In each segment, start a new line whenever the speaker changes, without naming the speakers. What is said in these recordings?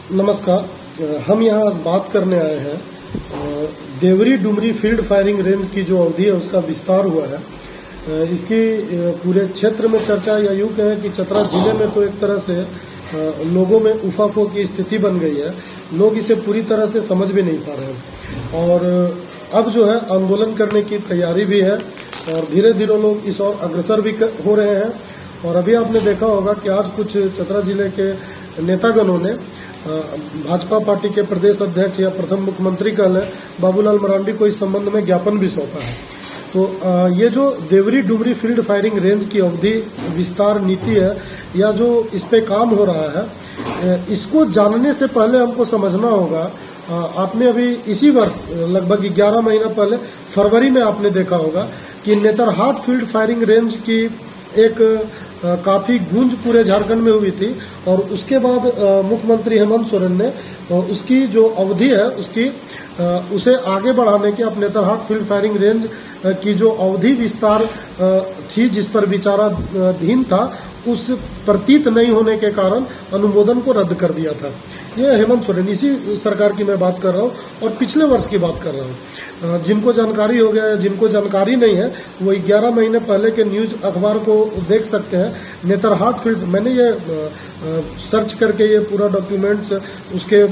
नमस्कार। हम यहाँ आज बात करने आए हैं Deori Dumri field firing range की जो अवधि है उसका विस्तार हुआ है। इसकी पूरे क्षेत्र में चर्चा या यूँ कहें कि चतरा जिले में तो एक तरह से लोगों में उफाफों की स्थिति बन गई है। लोग इसे पूरी तरह से समझ भी नहीं पा रहे हैं और अब जो है आंदोलन करने की तैयारी भी है और धीरे धीरे लोग इस ओर अग्रसर भी हो रहे हैं। और अभी आपने देखा होगा कि आज कुछ चतरा जिले के नेतागणों ने भाजपा पार्टी के प्रदेश अध्यक्ष या प्रथम मुख्यमंत्री कल बाबूलाल मरांडी को इस संबंध में ज्ञापन भी सौंपा है। तो ये जो Deori Dumri field firing range की अवधि विस्तार नीति है या जो इस पे काम हो रहा है, इसको जानने से पहले हमको समझना होगा। आपने अभी इसी वर्ष लगभग 11 महीना पहले फरवरी में आपने देखा होगा कि नेतरहाट फील्ड फायरिंग रेंज की एक काफी गूंज पूरे झारखंड में हुई थी और उसके बाद मुख्यमंत्री हेमंत सोरेन ने उसकी जो अवधि है उसे आगे बढ़ाने के अब नेतरहाट फील्ड फायरिंग रेंज की जो अवधि विस्तार थी जिस पर विचाराधीन था उस प्रतीत नहीं होने के कारण अनुमोदन को रद्द कर दिया था। ये हेमंत सोरेन इसी सरकार की मैं बात कर रहा हूँ और पिछले वर्ष की बात कर रहा हूँ। जिनको जानकारी हो गया है, जिनको जानकारी नहीं है वो 11 महीने पहले के न्यूज अखबार को देख सकते हैं। नेतरहाट फील्ड मैंने ये सर्च करके ये पूरा डॉक्यूमेंट्स उसके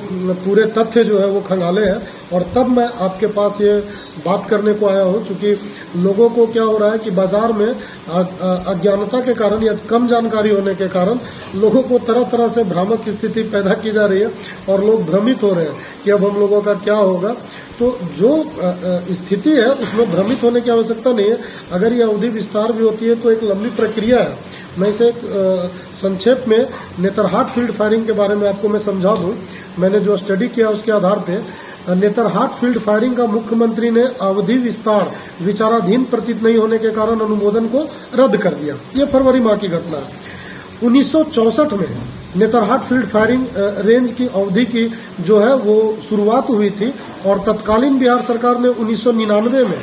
पूरे तथ्य जो है वो खंगाले हैं और तब मैं आपके पास ये बात करने को आया हूँ। चूंकि लोगों को क्या हो रहा है कि बाजार में अज्ञानता के कारण या कम जानकारी होने के कारण लोगों को तरह तरह से भ्रामक स्थिति पैदा की जा रही है और लोग भ्रमित हो रहे हैं कि अब हम लोगों का क्या होगा। तो जो स्थिति है उसमें भ्रमित होने की आवश्यकता नहीं है। अगर ये अवधि विस्तार भी होती है तो एक लंबी प्रक्रिया है। मैं इसे एक संक्षेप में नेतरहाट फील्ड फायरिंग के बारे में आपको मैं समझा दूं। मैंने जो स्टडी किया उसके आधार पे नेतरहाट फील्ड फायरिंग का मुख्यमंत्री ने अवधि विस्तार विचाराधीन प्रतीत नहीं होने के कारण अनुमोदन को रद्द कर दिया। ये फरवरी माह की घटना है। 1964 में नेतरहाट फील्ड फायरिंग रेंज की अवधि की जो है वो शुरुआत हुई थी और तत्कालीन बिहार सरकार ने 1999 में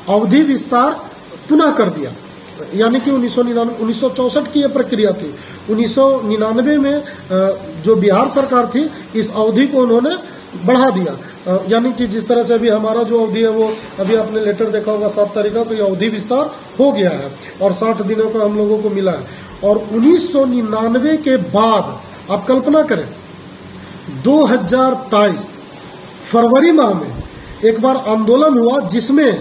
अवधि विस्तार पुनः कर दिया। यानी कि 1964 की यह प्रक्रिया थी। 1999 में जो बिहार सरकार थी इस अवधि को उन्होंने बढ़ा दिया। यानी कि जिस तरह से अभी हमारा जो अवधि है वो अभी आपने लेटर देखा होगा 7 तारीख का, तो ये अवधि विस्तार हो गया है और 60 दिनों का हम लोगों को मिला है। और 1999 के बाद आप कल्पना करें 2023 फरवरी माह में एक बार आंदोलन हुआ जिसमें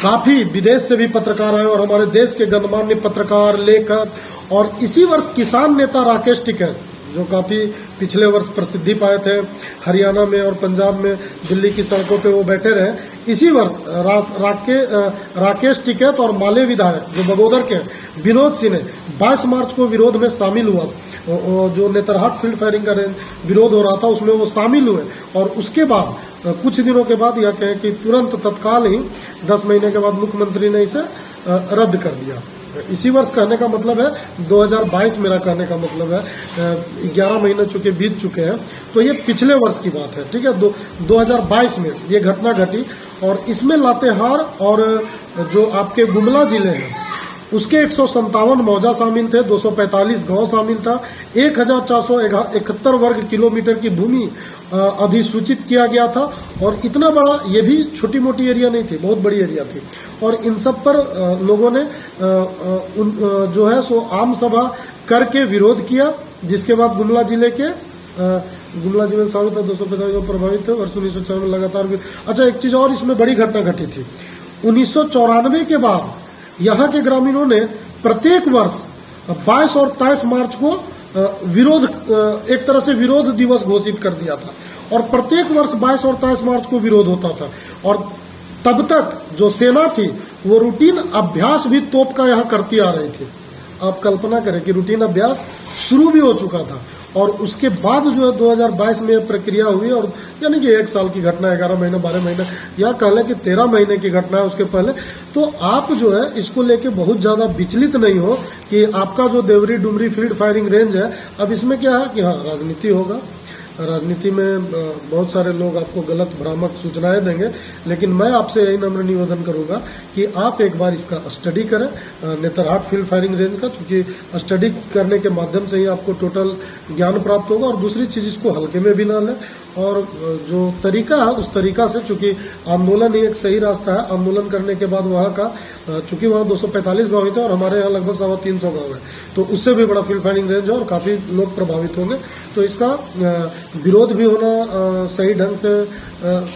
काफी विदेश से भी पत्रकार आए और हमारे देश के गणमान्य पत्रकार, लेखक और इसी वर्ष किसान नेता राकेश टिकैत जो काफी पिछले वर्ष प्रसिद्धि पाए थे, हरियाणा में और पंजाब में दिल्ली की सड़कों पे वो बैठे रहे। इसी वर्ष राकेश टिकैत और माले विधायक जो बगोदर के विनोद सिंह ने 22 मार्च को विरोध में शामिल हुआ। जो नेतरहाट फील्ड फायरिंग का विरोध हो रहा था उसमें वो शामिल हुए और उसके बाद कुछ दिनों के बाद यह कहें कि तुरंत तत्काल ही 10 महीने के बाद मुख्यमंत्री ने इसे रद्द कर दिया। इसी वर्ष कहने का मतलब है 2022 मेरा कहने का मतलब है 11 महीने चुके बीत चुके हैं, तो ये पिछले वर्ष की बात है। ठीक है, 2022 में ये घटना घटी और इसमें लातेहार और जो आपके गुमला जिले हैं उसके 157 मौजा शामिल थे, 245 गांव शामिल था, 1471 वर्ग किलोमीटर की भूमि अधिसूचित किया गया था। और इतना बड़ा, ये भी छोटी मोटी एरिया नहीं थी, बहुत बड़ी एरिया थी। और इन सब पर लोगों ने जो है सो आम सभा करके विरोध किया, जिसके बाद गुमला जिले में शामिल था 245 प्रभावित थे। वर्ष 1994 में लगातार। अच्छा, एक चीज और इसमें बड़ी घटना घटी थी। 1994 के बाद यहाँ के ग्रामीणों ने प्रत्येक वर्ष 22 और 23 मार्च को विरोध, एक तरह से विरोध दिवस घोषित कर दिया था और प्रत्येक वर्ष 22 और 23 मार्च को विरोध होता था। और तब तक जो सेना थी वो रूटीन अभ्यास भी तोप का यहाँ करती आ रही थी। आप कल्पना करें कि रूटीन अभ्यास शुरू भी हो चुका था और उसके बाद जो है 2022 में प्रक्रिया हुई और यानी कि 1 साल की घटना, 11 महीने 12 महीने या कह लें कि 13 महीने की घटना है उसके पहले। तो आप जो है इसको लेके बहुत ज्यादा विचलित नहीं हो कि आपका जो Deori Dumri field firing range है अब इसमें क्या है कि हाँ राजनीति होगा, राजनीति में बहुत सारे लोग आपको गलत भ्रामक सूचनाएं देंगे, लेकिन मैं आपसे यही नम्र निवेदन करूंगा कि आप एक बार इसका स्टडी करें, नेतरहाट फील्ड फायरिंग रेंज का, चूंकि स्टडी करने के माध्यम से ही आपको टोटल ज्ञान प्राप्त होगा। और दूसरी चीज, इसको हल्के में भी ना लें, और जो तरीका है उस तरीका से, चूंकि आंदोलन ही एक सही रास्ता है। आंदोलन करने के बाद वहां का, चूंकि वहां 245 गांव थे और हमारे यहाँ लगभग 350 गांव है, तो उससे भी बड़ा फील्ड फायरिंग रेंज है और काफी लोग प्रभावित होंगे। तो इसका विरोध भी होना सही ढंग से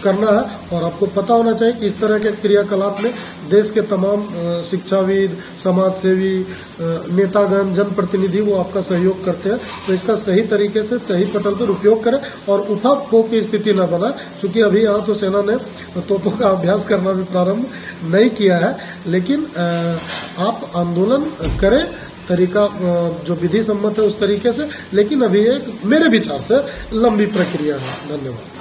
करना है, और आपको पता होना चाहिए कि इस तरह के क्रियाकलाप में देश के तमाम शिक्षाविद, समाज सेवी, नेतागण, जनप्रतिनिधि वो आपका सहयोग करते हैं। तो इसका सही तरीके से सही पटल पर उपयोग करें और उठापो की स्थिति न बना, क्योंकि अभी यहाँ तो सेना ने तोपों का अभ्यास करना भी प्रारंभ नहीं किया है। लेकिन आप आंदोलन करें, तरीका जो विधि सम्मत है उस तरीके से, लेकिन अभी एक मेरे विचार से लंबी प्रक्रिया है। धन्यवाद।